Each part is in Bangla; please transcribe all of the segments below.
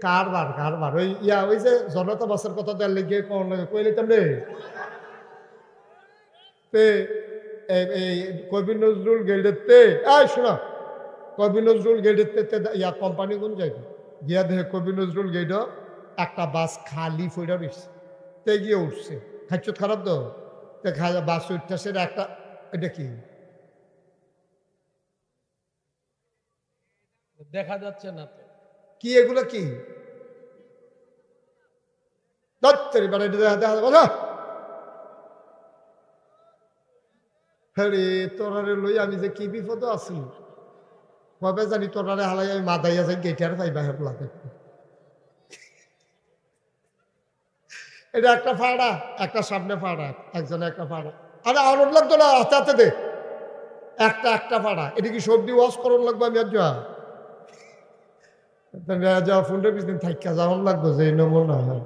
কারবার কারবার ওই ওই যে জনতা বাসের কথা দেওয়ার লেগে কোন লাগে কই লিতাম রে তে এই কবি নজরুল গেল্ডেতে শোনা কবি নজরুল গেল্ডেতে কোম্পানি কোন যাইবে গিয়া দেখে কবি নজরুল গেড একটা বাস খালি ফইরা রয়েছে তে গিয়ে উঠছে খাচ্ছত খারাপ তো তে বাস উঠতেছে একটা এটা কি দেখা যাচ্ছে না তো কি এগুলো কি দত্তরি বাড়ি দেখা দেখা বলো হরে তোরারে লই আমি যে কি বিপদ আছি কবে জানি তোরারে হালাই আমি মাদাইয়া যাই গেটার পাইবা হেব লাগে এটা একটা ফাড়া একটা সামনে ফাড়া একজনে একটা ফাড়া আরে আনন্দ লাগতো না আস্তে আস্তে দে একটা ফাড়া এটা কি সবজি ওয়াশ করুন লাগবে আমি আর যা ফোনটা পিছদিন থাইকা যাওয়ান লাগবে যে নমন না হয়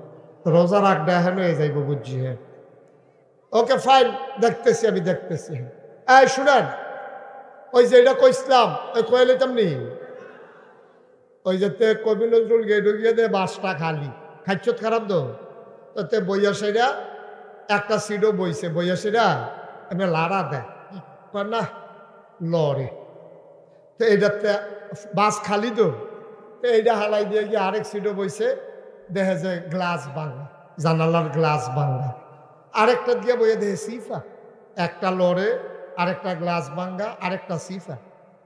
রোজার আগ দেখানো হয়ে যাইব বুঝছি হ্যাঁ ওকে ফাইন দেখতেছি আমি দেখতেছি এই শুনেন ওই যে এটা কইসলাম ওই কইলে তেমনি ওই যে কবি নজরুল গেট গিয়ে দে বাসটা খালি খাচ্ছত খারাপ তো তে বইয়া সেরা একটা সিটও বইছে বইয়া সেরা এমনি লাড়া দেয় না লড়ে তো এইটাতে বাস খালি তো এইটা হালাই দিয়ে গিয়ে আরেক সিটও বইছে দেখে যে গ্লাস ভাঙা জানালার গ্লাস ভাঙা আরেকটা দিয়ে বইয়ে দেখে সিফা একটা লড়ে আরেকটা গ্লাস ভাঙ্গা আরেকটা সিফা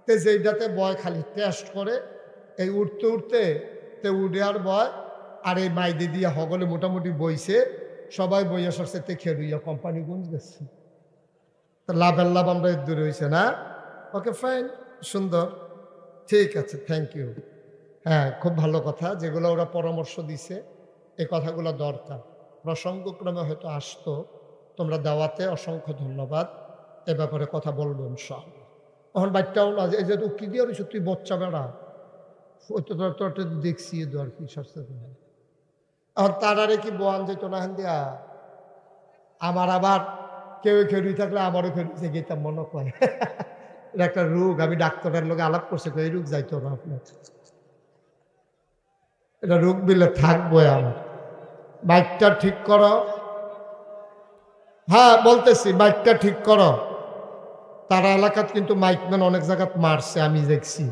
তে যেইটাতে বয় খালি টেস্ট করে এই উঠতে উঠতে তে উঠে আর বয় আর এই মাইদি দিয়ে হগলে মোটামুটি বইছে সবাই বইয়া সরছে তে খেলুইয়া কোম্পানি গুঞ্জ গেছে তো লাভের লাভ আমরা দূরে হয়েছে না ওকে ফাইন সুন্দর ঠিক আছে থ্যাংক ইউ হ্যাঁ খুব ভালো কথা যেগুলো ওরা পরামর্শ দিছে এই কথাগুলো দরকার প্রসঙ্গক্রমে হয়তো আসতো তোমরা দাওয়াতে অসংখ্য ধন্যবাদ এ ব্যাপারে কথা বলবো ইনশাআল্লাহ এখন বাচ্চাও না এই যে কি দিয়ে রয়েছে তুই বচ্চা বেড়া তোর দেখছি আর কি সরছে এখন তার আরে কি বোয়ান যেত না হেন দিয়া আমার আবার কেউ খেলুই থাকলে আমারও খেলুইছে গেতাম মনে করে এটা একটা রোগ আমি ডাক্তারের লোক আলাপ করছে এই রোগ যাইতো না আপনার এটা রোগ বিলে থাকবো আমার বাইকটা ঠিক করো হ্যাঁ বলতেছি বাইকটা ঠিক করো তারা এলাকাত কিন্তু মাইকম্যান অনেক জায়গাত মারছে আমি দেখছি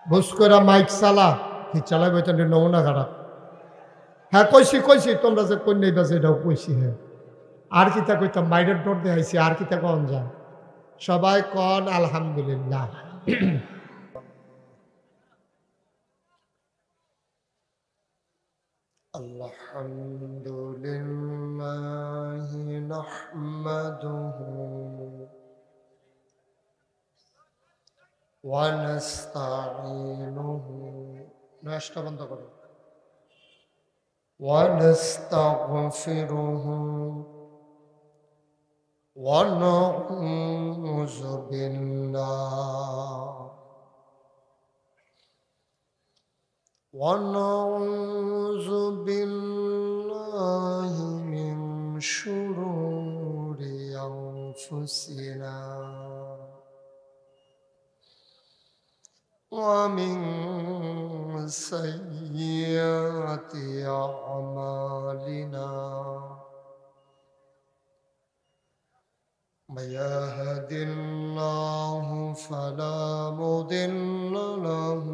বুঝ করে মাইক চালা কি চালাবে এটা নমুনা খারাপ হ্যাঁ কইছি তোমরা যে কই নেইবা এটাও কইছি হ্যাঁ আর কি তা কইতাম মাইরের ডোর দেখাইছি আর কি তা কন যায় সবাই কন আলহামদুলিল্লাহ আলহামদুলিল্লাহ নাহমাদুহু ওয়া নাস্তাঈনুহু নাশটা বন্ধ করো ওয়া নাস্তাগফিরুহু ওয়া নাউযু বিল্লাহ ونعوذ بالله من شرور أنفسنا ومن سيئات أعمالنا من يهد الله فلا مضل له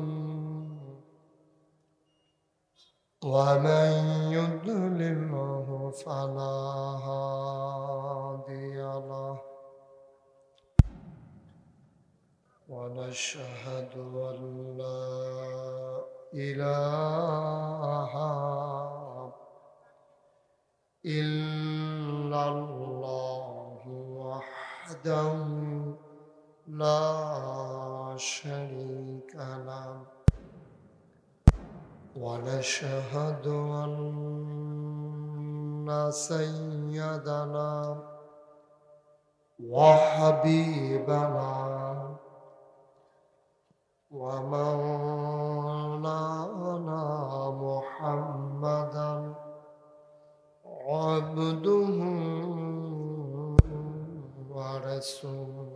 ومن يضلله فلا هادي له ونشهد أن لا إله إلا الله وحده لا شريك له ونشهد أن سيدنا وحبيبنا ومولانا محمدا عبده ورسوله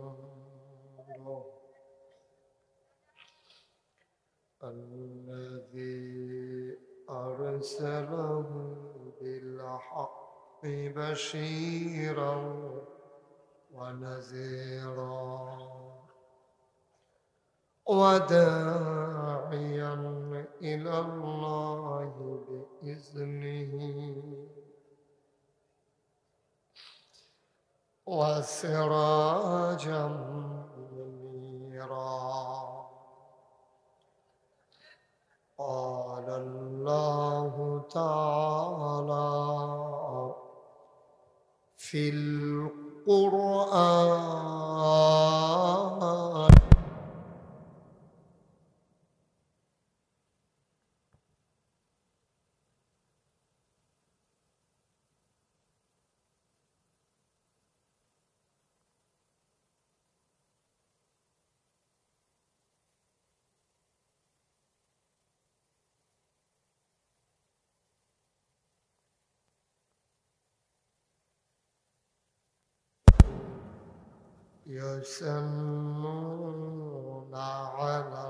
الذي أرسله بالحق بشيرا ونذيرا وداعيا إلى الله بإذنه وسراجا منيرا. قال الله تعالى في القرآن يسمون على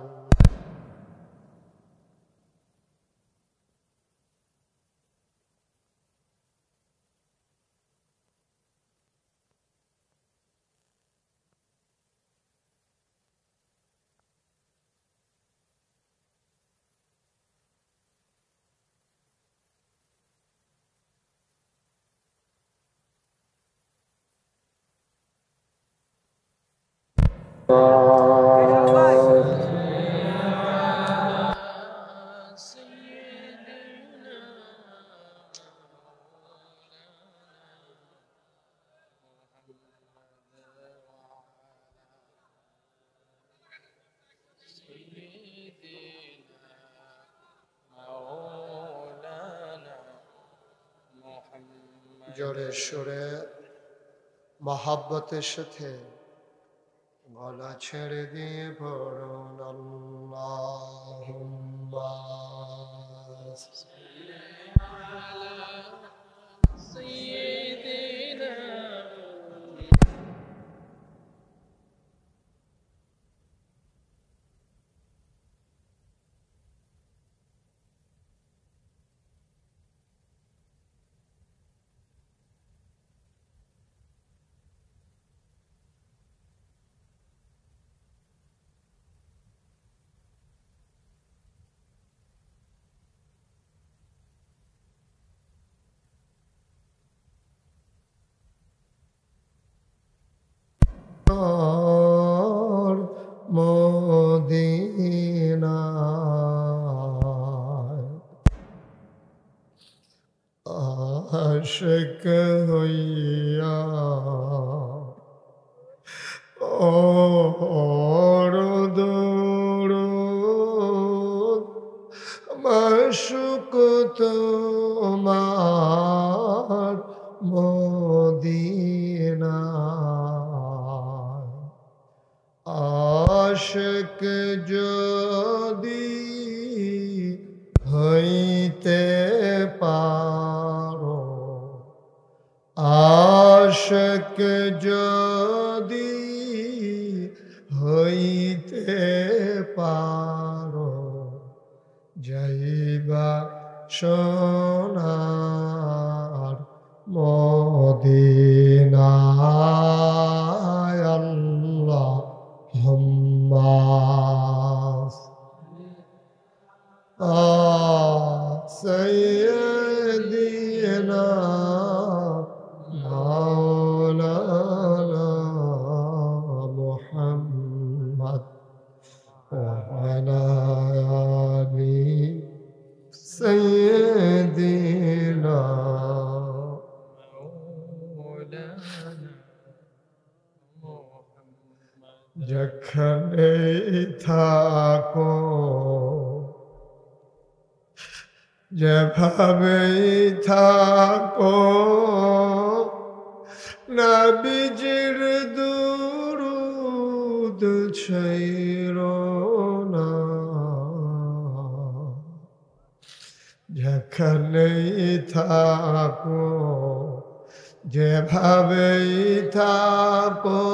জোরে সুরে মহাব্বতের সাথে গলা ছেড়ে দিয়ে পড়ুন আল্লাহুম্মা সাইয়্যিদিনা। মদিনায় আশিক হইয়া দরুদ মাশুক তোমার মদিনায়। আশিক যদি হইতে পারো, আশিক যদি হইতে পারো, যাইবা সোনার মদিনায়। আল্লাহুম্মা সাইয়্যিদিনা মাওলানা মুহাম্মদ ওয়া আলা আলি সাইয়্যিদিনা মাওলানা মুহাম্মদ। যেখানে থাকো যেভাবেই থাকো, নবীজির দুরূদ ছাইরো না। যেখানেই থাকো যেভাবেই থাকো,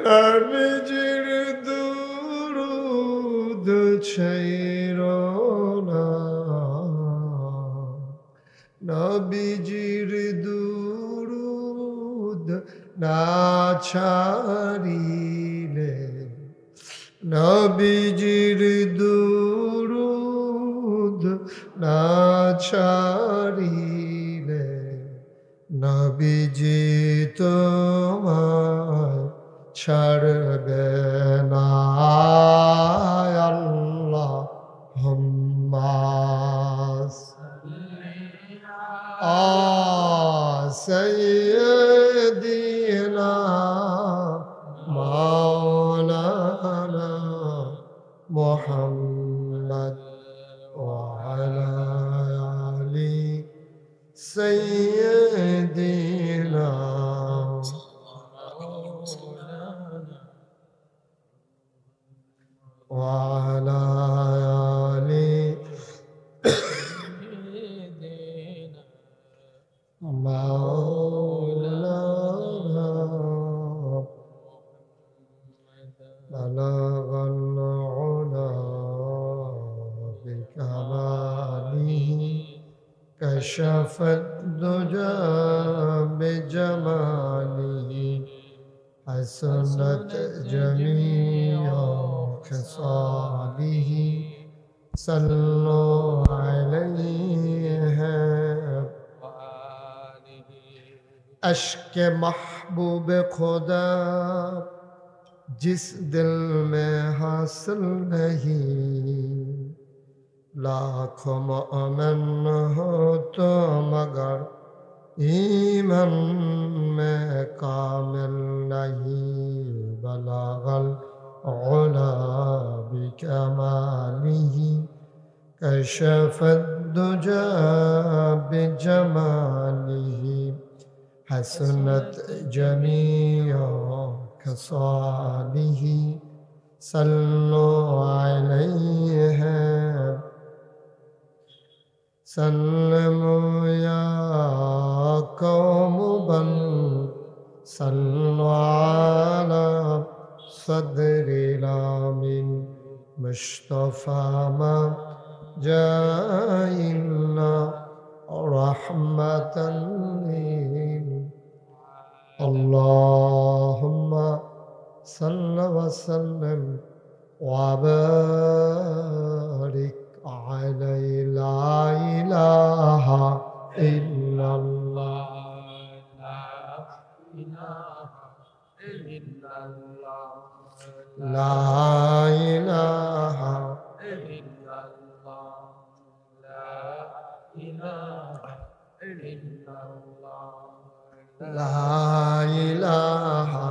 নবীজির দুরূদ ছাইরো না, নবীজির দুরূদ না ছাড়িলে, নবীজির দুরূদ না ছাড়িলে, নবীজি তোমায় ছাড়বে না। আল্লাহুম্মা সাইয়্যিদিনা মাওলানা মুহাম্মদ ওয়া আলা আলি সাইয়্যিদিনা ওয়া আলা আলি মাওলানা বালাগাল উলা বিকামালিহি কাশাফাদ দুজা বিজামালিহি হাসানাত জামিউ খিসালিহি সাল্লু আলাইহি अश्क महबूब खुदा जिस दिल में हासिल नहीं, लाखों मोमिन हो तो मगर ईमान में कामिल नहीं। बलागल उला बिकमालिही कशफद दुजा बिजमालिही हसनत जमीउ खसालिही सल्लु अलैहि सल्लमु या कौम बल सल्लु अला सदरिल आमीन मुस्तफा मा जाइल्ला रहमतन लिल अल्लाहुम्मा सल्लि व सल्लिम व बारिक अलैहि ला इलाहा इल्लल्लाह ला इलाहा ला इलाहा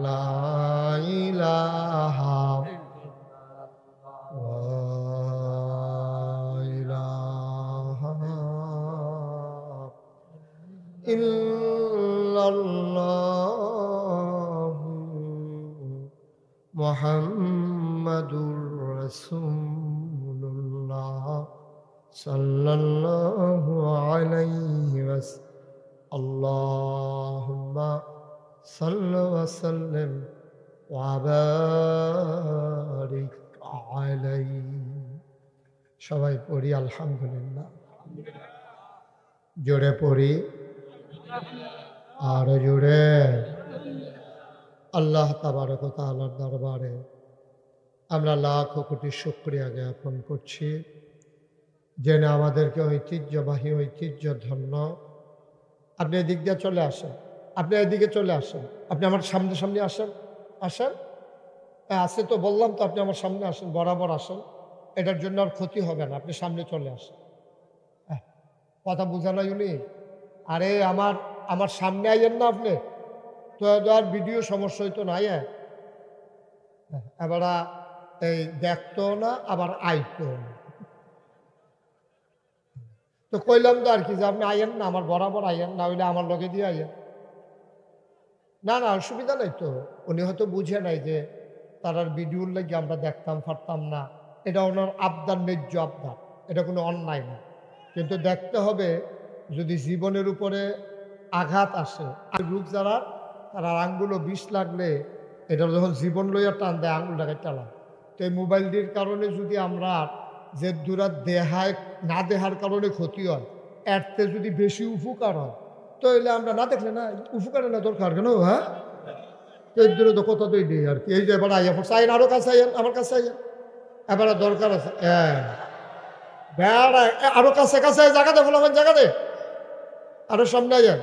ला इलाहा इल्लल्लाह मुहम्मदुर रसूलुल्लाह सल्लल्लाहु अलैहि वसल्लम। अल्लाहुम्मा सल्लि व सल्लिम व बारिक अलैहि। সবাই পড়ি আলহামদুলিল্লাহ, জোরে পড়ি আর জোরে। আল্লাহ তাবারক ওয়া তাআলার দরবারে আমরা লাখ কোটি শুকরিয়া জ্ঞাপন করছি, জেনে আমাদেরকে ঐতিহ্যবাহী ঐতিহ্যধন্য। আপনি এদিক দিয়ে চলে আসেন, আপনি এদিকে চলে আসেন, আপনি আমার সামনে সামনে আসেন, আসেন। আছে তো বললাম তো, আপনি আমার সামনে আসেন, বরাবর আসেন, এটার জন্য আর ক্ষতি হবে না, আপনি সামনে চলে আসেন। কথা বোঝা নাই উনি? আরে আমার আমার সামনে আইয়েন না আপনি, তো আর ভিডিও সমস্যা হইতো না। এবার এই দেখতো না, আবার আইতো না। তো কইলাম তো আর কি, যে আপনি আইয়েন না, আমার বরাবর আইয়েন, না হইলে আমার লগে দিয়ে আইয়েন। না না, অসুবিধা নাই তো। উনি হয়তো বুঝে নাই যে তার ভিডিওর লাগে আমরা দেখতাম পারতাম না, এটা ওনার আবদার, ন্যায্য আবদার, এটা কোনো অন্যায় না। কিন্তু দেখতে হবে, যদি জীবনের উপরে আঘাত আসে, রোগ যারা, তার আঙ্গুলো বিষ লাগলে এটা যখন জীবন লইয়া টান দেয় আঙুলটাকে টালা। তো এই মোবাইলটির কারণে যদি আমরা যে দূরা দেহায় না দেহার কারণে ক্ষতি হয়, এরতে যদি বেশি উপকার হয়, তো এলে আমরা না দেখলে না উপকারের না দরকার কেন? হ্যাঁ, তো এর দূরে তো কথা তৈ দিই আর কি। এই যে এবার আইয়া পড়ছে, আইন আরো কাছে আইন, আমার কাছে আইন, এবার দরকার আছে। হ্যাঁ, বেড়া আরো কাছে কাছে জায়গা দে, ফলাফল জায়গা দে, আরো সামনে আইন,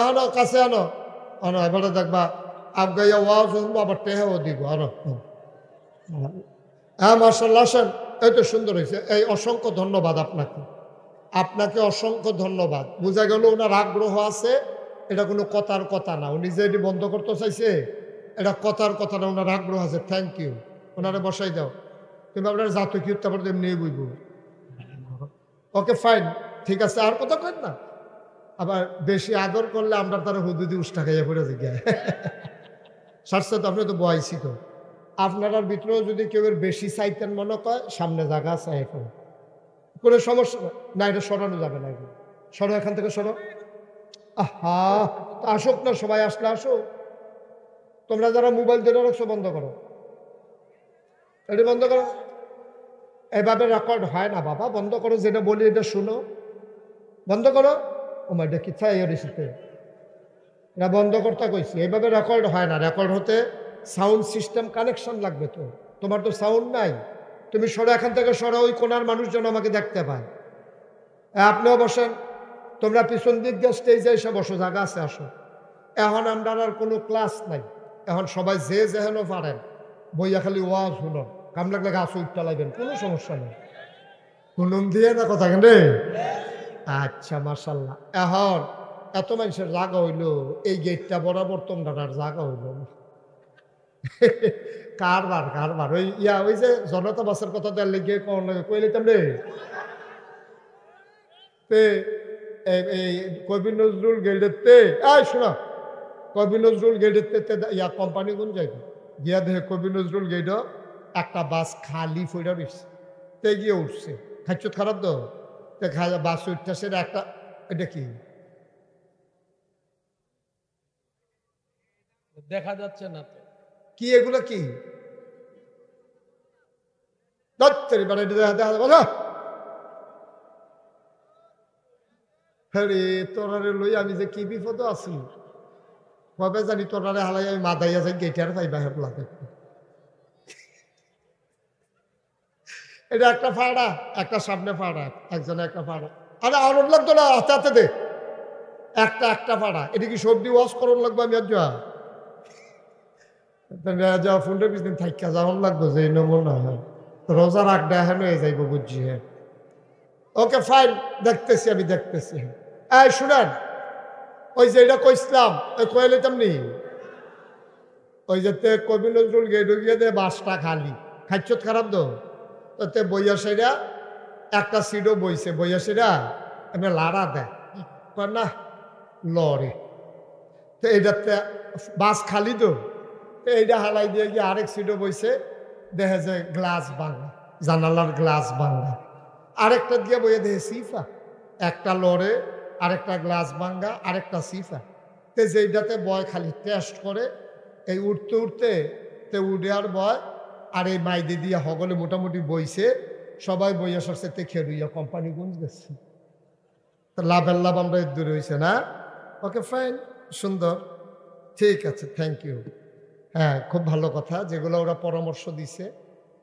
আনো কাছে আনো আনো। এবারে দেখবা আবগাইয়া ওয়াও শুনবো, আবার টেহাও দিব আরো। হ্যাঁ মার্শাল্লাহ, আসেন, এই তো সুন্দর হয়েছে। এই অসংখ্য ধন্যবাদ আপনাকে, আপনাকে অসংখ্য ধন্যবাদ। বোঝা গেল ওনার আগ্রহ আছে, এটা কোনো কথার কথা না। উনি যে এটি বন্ধ করতে চাইছে এটা কথার কথা না, ওনার আগ্রহ আছে। থ্যাংক ইউ, ওনারে বসাই দাও। তুমি আপনার জাতো কি তারপর এমনি বুঝব। ওকে ফাইন, ঠিক আছে, আর কথা কেন না। আবার বেশি আদর করলে আমরা তারা হুদুদি উষ্টা খাইয়া পড়ে জিজ্ঞাসা সারছে। তো আপনি তো বয়সী, তো আপনার ভিতরেও যদি কেউ বেশি চাইতেন মনে কয়, সামনে জায়গা আছে এখন, কোনো সমস্যা না, এটা সরানো যাবে না। এখন সরো, এখান থেকে সরো। আহা, আসুক না সবাই, আসলে আসো। তোমরা যারা মোবাইল ধরে রাখছো বন্ধ করো, এটা বন্ধ করো। এভাবে রেকর্ড হয় না বাবা, বন্ধ করো। যেটা বলি এটা শুনো, বন্ধ করো। ও মা, এটা কি চাই রেসিতে, এটা বন্ধ করতে কইছি। এইভাবে রেকর্ড হয় না। রেকর্ড হতে সাউন্ড সিস্টেম কানেকশন লাগবে। তো তোমার তো সাউন্ড নাই, তুমি সরো এখান থেকে সরো, ওই কোনার মানুষজন আমাকে দেখতে পায়। আপনিও বসেন, তোমরা পিছন দিক দিয়ে স্টেজে এসে বসো, জায়গা আছে, আসো। এখন আমরা আর কোনো ক্লাস নাই, এখন সবাই যে যেহেন পারেন বইয়া খালি ওয়াজ শুনো, কাম লাগলে গাছ উঠতে লাগবেন, কোনো সমস্যা নেই। হুনুম দিয়ে না কথা কেন? আচ্ছা মাশাল্লাহ। এখন এত মানুষের জায়গা হইলো, এই গেটটা বরাবর তোমরা জায়গা হইল না। কারবার কারবার ওই ওই যে জনতা বাসের কথা দেওয়ার লেগে কইলে তেমনি এই কবি নজরুল গেটেতে, শোনা, কবি নজরুল গেটেতে কোম্পানি কোন যাইবে গিয়া দেখে কবি নজরুল গেট একটা বাস খালি ফইরা রয়েছে। তে গিয়ে উঠছে, খাচ্ছ খারাপ তো বাস উঠছে। সেটা একটা, এটা কি দেখা যাচ্ছে না তো, কি এগুলো কি দেখা তোরারে লই আমি যে কি বিপদ আছি, কবে জানি তোরারে হালাই আমি মাদাইয়া যাই গেটার পাইবা লাগে। এটা একটা ফাড়া, একটা সামনে ফাড়া, একজনে একটা ফাড়া। আরে আনন্দ লাগতো না, হাতে হাতে দে একটা একটা ফাড়া। এটা কি সবজি ওয়াশ করুন লাগবে? আমি আর যা ফোনটা পিছদিন থাকা যাওয়ান লাগবো, যে নমুনা হয় রোজার আগটা এখন হয়ে যাইব, বুঝছি। হ্যাঁ, ওকে ফাইন, দেখতেছি, আমি দেখতেছি। এই শুনেন, ওই যে এটা কইসলাম, ওই কইলে তেমনি ওই যে কবি নজরুল গেট গিয়ে দে বাসটা খালি, খাচ্ছ খারাপ তো তাতে বইয়া সেরা একটা সিটও বইছে, বইয়া সেরা এমনি লাড়া দেয় না লড়ে। তো এইটাতে বাস খালি তো এইটা হালাই দিয়ে গিয়ে আরেক সিটও বইছে, দেখে যে গ্লাস ভাঙা, জানালার গ্লাস ভাঙা। আরেকটা দিয়ে বইয়ে দেখে সিফা, একটা লড়ে, আরেকটা গ্লাস ভাঙ্গা, আরেকটা সিফা। তে যেইটাতে বয় খালি টেস্ট করে, এই উঠতে উঠতে তে উঠে আর বয়, আর এই মাইদি দিয়ে হগলে মোটামুটি বইছে, সবাই বইয়া সরছে তে খেলুইয়া কোম্পানি গুঞ্জ গেছে। তো লাভের লাভ আমরা দূরে হয়েছে না। ওকে ফাইন, সুন্দর, ঠিক আছে, থ্যাংক ইউ। হ্যাঁ, খুব ভালো কথা, যেগুলো ওরা পরামর্শ দিছে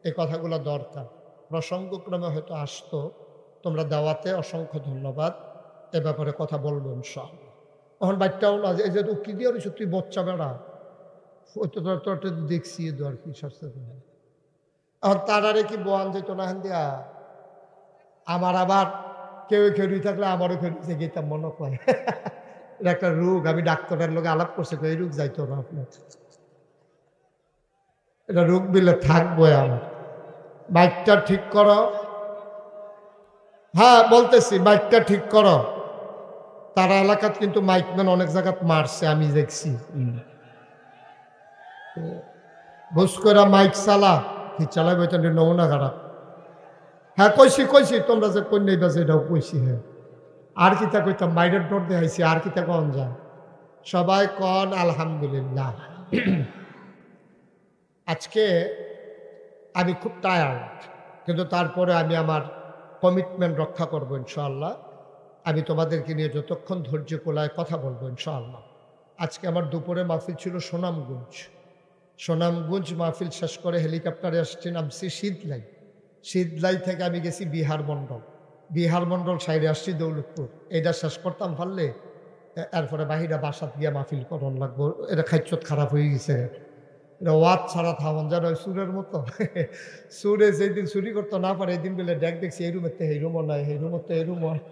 এই কথাগুলো দরকার। প্রসঙ্গক্রমে হয়তো আসতো, তোমরা দেওয়াতে অসংখ্য ধন্যবাদ। এ ব্যাপারে কথা বলবো ইনশাআল্লাহ। এখন বাচ্চাও না, এই যে কি দিয়ে রয়েছে তুই বচ্চা বেড়া, ওই তো তোর দেখছি আর কি সস্তা। এখন তার আরে কি বোয়ান যেত না হেন দিয়া, আমার আবার কেউ খেলুই থাকলে আমারও খেলুইছে গেতাম মনে করে। এটা একটা রোগ, আমি ডাক্তারের লোক আলাপ করছে, এই রোগ যাইতো না আপনার, এটা রোগ বিলে থাকবো। আমার বাইকটা ঠিক করো। হ্যাঁ বলতেছি, বাইকটা ঠিক করো। তারা এলাকাত কিন্তু মাইকম্যান অনেক জায়গাত মারছে, আমি দেখছি। বুঝ করে মাইক চালা, কি চালাবে এটা নমুনা খারাপ। হ্যাঁ কইছি কইছি, তোমরা যে কই নেই বাজে এটাও কইছি। হ্যাঁ, আর কিতা কইতাম, বাইরের ডোর দেখাইছি, আর কিতা কন যায়। সবাই কন আলহামদুলিল্লাহ। আজকে আমি খুব টায়ার্ড, কিন্তু তারপরে আমি আমার কমিটমেন্ট রক্ষা করবো ইনশাআল্লাহ। আমি তোমাদেরকে নিয়ে যতক্ষণ ধৈর্য কোলায় কথা বলবো ইনশাআল্লাহ। আজকে আমার দুপুরে মাহফিল ছিল সোনামগঞ্জ মাহফিল শেষ করে হেলিকপ্টারে আসছি, নামছি শীতলাই থেকে আমি গেছি বিহার মণ্ডল সাইডে আসছি দৌলতপুর। এটা শেষ করতাম পারলে এরপরে বাহিরা বাসাত গিয়া মাহফিল করন লাগবো। এটা খাইচত খারাপ হয়ে গেছে, এটা ওয়াদ ছাড়া থামন যেন সুরের মতো। সুরে যেদিন চুরি করতে না পারে এই দিন বলে দেখ দেখছি এই রুমের তো এই রুমও নাই, এই রুমের তো এই রুম হয়।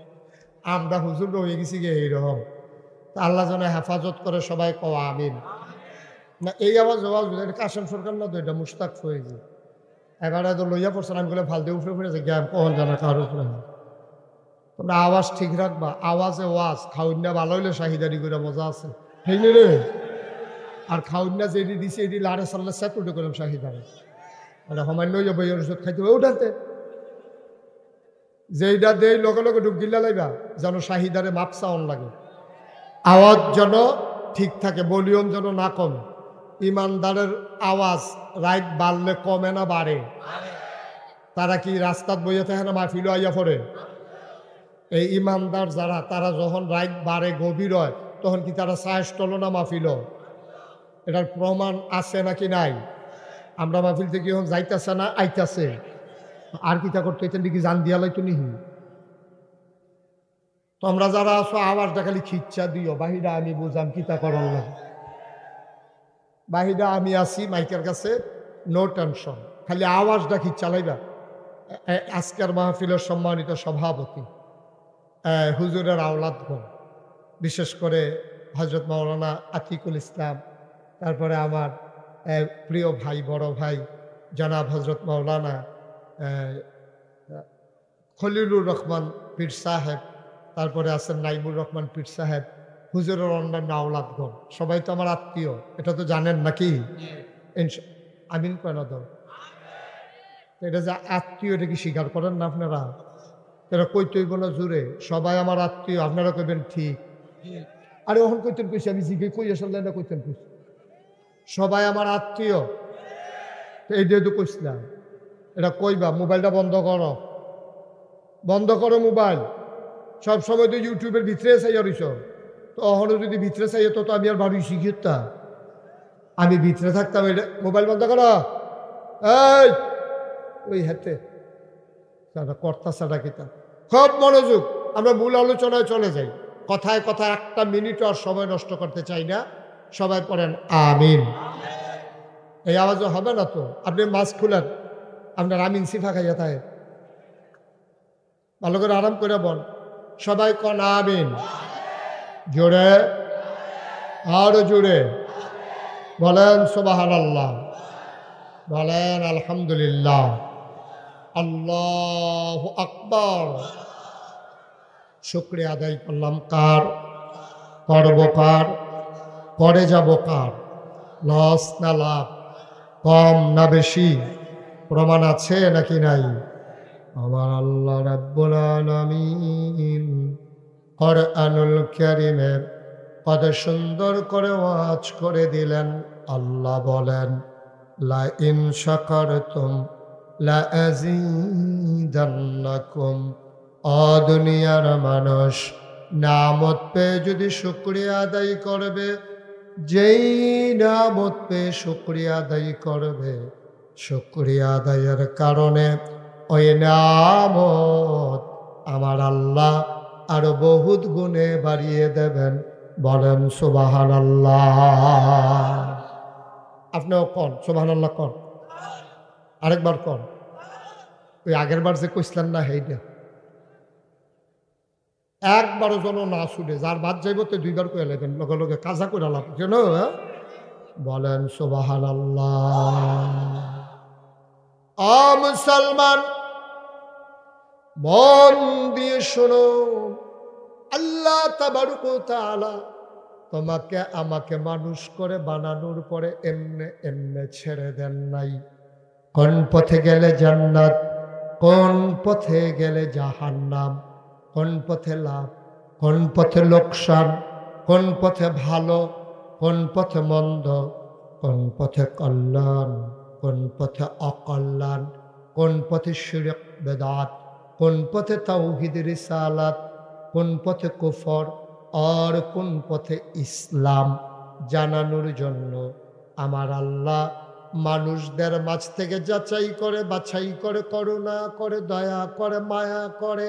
আমরা হুজুর হয়ে গেছি গিয়ে এইরকম। আল্লাহ যেন হেফাজত করে, সবাই কওয়া আমিন। না এই আওয়াজ কাশেম সরকার না তো, এটা মুশতাক হয়েছে। এবারে তো লইয়া পড়ছেন, আমি বলে ফালতে উঠে পড়েছে গ্যাম কখন জানা কারো উপরে। তোমরা আওয়াজ ঠিক রাখবা, আওয়াজে ওয়াজ। খাউন্না ভালো হইলে শাহিদারি করে মজা আছে, ঠিক রে। আর খাউন্না যেটি দিছে এটি লাড়ে সাল্লা স্যাট উঠে করলাম শাহিদারে। মানে সামান্য যাবো এই ওষুধ খাইতে হবে ওঠাতে, যেইটা দেই লগে লগে ঢুক গিল্লা লাইবা যেন শাহিদারে মাপ চাউন লাগে। আওয়াজ যেন ঠিক থাকে, ভলিউম যেন না কমে। ইমানদারের আওয়াজ রাইট বাড়লে কমে না বাড়ে? তারা কি রাস্তাত বইয়া থাকে না মাহফিলও আইয়া পড়ে? এই ইমানদার যারা, তারা যখন রাইট বাড়ে গভীর হয় তখন কি তারা সাহস টলো না মাহফিল? এটার প্রমাণ আছে নাকি নাই? আমরা মাহফিল থেকে এখন যাইতেছে না আইতাছে, আর কিতা করতে হইতেন কি জান দিয়া লাইতো নিহি। তোমরা যারা আছো আওয়াজটা খালি খিচ্ছা দিও, বাহিরা আমি বুঝাম কিতা করল না। বাহিরা আমি আছি মাইকের কাছে, নো টেনশন, খালি আওয়াজটা খিচ্ছা লাইবা। আজকের মাহফিলের সম্মানিত সভাপতি হুজুরের আওলাদগণ, বিশেষ করে হজরত মাওলানা আতিকুল ইসলাম, তারপরে আমার প্রিয় ভাই, বড় ভাই জনাব হজরত মাওলানা খলিলুর রহমান পীর সাহেব, তারপরে আছেন নাইমুর রহমান পীর সাহেব, হুজুরের অন্যান্য আওলাদগণ, সবাই তো আমার আত্মীয়, এটা তো জানেন নাকি? আমিন কেন দাও? এটা যে আত্মীয়, এটা কি স্বীকার করেন না আপনারা? এটা কইতেই বলো জুড়ে, সবাই আমার আত্মীয়, আপনারা কইবেন ঠিক। আরে ওখান কইতেন কইছি, আমি জিগে কই আসলে না কইতেন কইছি, সবাই আমার আত্মীয়। এই দিয়ে তো কইছিলাম, এটা কইবা। মোবাইলটা বন্ধ করো মোবাইল। সব সময় তো ইউটিউবের ভিতরে চাইয়া রইছ, তো অহনো যদি ভিতরে চাইয়ে তো আমি আর বাড়ি শিখিতা, আমি ভিতরে থাকতাম। এটা মোবাইল বন্ধ করো, এই ওই হাতে কর্তা সাটা কিতা, খুব মনোযোগ। আমরা মূল আলোচনায় চলে যাই, কথায় কথায় একটা মিনিট আর সময় নষ্ট করতে চাই না। সবাই পড়েন আমিন। এই আওয়াজও হবে না তো, আপনি মাস্ক খুলেন, আপনার আমিন সিফা খাইয়া থাকে, ভালো করে আরাম করে বল। সবাই কন আমিন, জোরে আরো জোরে বলেন সুবহানাল্লাহ, বলেন আলহামদুলিল্লাহ, আল্লাহু আকবার। শুকরিয়া আদায় করলাম কার? করব কার? করে যাব কার? লস না লাভ, কম না বেশি? প্রমাণ আছে নাকি নাই? আমার আল্লাহ রাব্বুল আলামিন কুরআনুল কারীমের কত সুন্দর করে ওয়াজ করে দিলেন। আল্লাহ বলেন, লা ইন শাকারতুম লা আযীদান্নাকুম। ও দুনিয়ার মানুষ, নামত পেয়ে যদি শুকরিয়া আদায় করবে, যেই নামত পেয়ে শুকরিয়া আদায় করবে, শুকরিয়া আদায়ের কারণে ওই নামত আমার আল্লাহ আরো বহুত গুণে বাড়িয়ে দেবেন। বলেন সুবহানাল্লাহ। আপনিও কন সুবহানাল্লাহ, কন আরেকবার কন। ওই আগের বার যে কইছিলেন না, হেইটা একবারও যেন না শুনে, যার বাদ যাইব তো দুইবার কয়ে লাগবেন, লগে লগে কাজা করে লাভ কেন। বলেন সুবহানাল্লাহ। আ মুসলমান, মন দিয়ে শোনো, আল্লাহ তাবারক ওয়া তাআলা তোমাকে আমাকে মানুষ করে বানানোর পরে এমনে এমনে ছেড়ে দেন নাই। কোন পথে গেলে জান্নাত, কোন পথে গেলে জাহান্নাম, কোন পথে লাভ, কোন পথে লোকসান, কোন পথে ভালো, কোন পথে মন্দ, কোন পথে কল্যাণ, কোন পথে অকল্যাণ, কোন পথে শিরক বেদাত, কোন পথে তাওহীদ রিসালাত, কোন পথে কুফর আর কোন পথে ইসলাম জানানোর জন্য আমার আল্লাহ মানুষদের মাঝ থেকে যাচাই করে, বাছাই করে, করুণা করে, দয়া করে, মায়া করে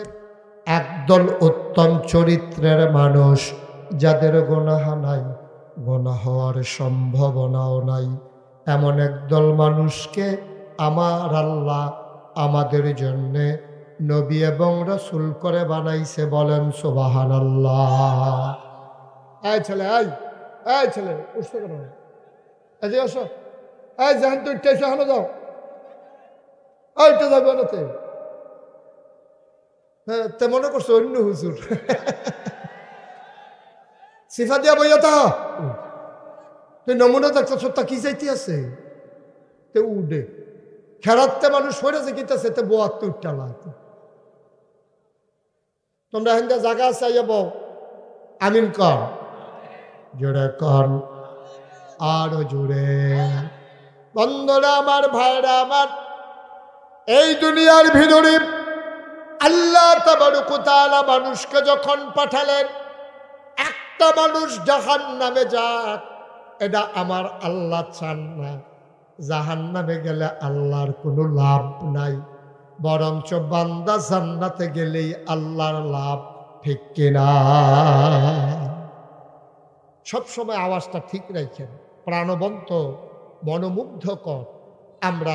একদল উত্তম চরিত্রের মানুষ, যাদের গুনাহ নাই, গুনাহ হওয়ার সম্ভাবনাও নাই, এমন একদল মানুষকে আমার আল্লাহ আমাদের জন্যে নবী এবং রাসূল করে বানাইছে। বলেন সুবহানাল্লাহ। এই ছেলে, এই ছেলে, উঠছো কেন? এই যে আসো, এই জাহান তুই টেসে হানো যাও, এইটা যাবে নাতে। হ্যাঁ, তে মনে করছো অন্য হুজুর। সিফা দিয়া বইয়া তা তুই নমুনা দেখছো, তা কি চাইতে আছে? তে উডে খেরাতে মানুষ হয়ে যে কিতাছে, তে বোয়াত তো উঠালা। তোমরা হিন্দা জায়গা চাইয়া বউ আমিন কর, জোরে কর, আরো জোরে। বন্ধুরা আমার, ভাইরা আমার, এই দুনিয়ার ভিতরে আল্লাহ তাবারক ওয়া তাআলা মানুষকে যখন পাঠালেন, একটা মানুষ জাহান্নামে যাক, এটা আমার আল্লাহ চান না। জাহান্নামে গেলে আল্লাহর কোনো লাভ নাই, বরঞ্চ বান্দা জান্নাতে গেলেই আল্লাহর লাভ। ঠিক কিনা? সবসময় আওয়াজটা ঠিক রাখেন, প্রাণবন্ত, মনোমুগ্ধকর। আমরা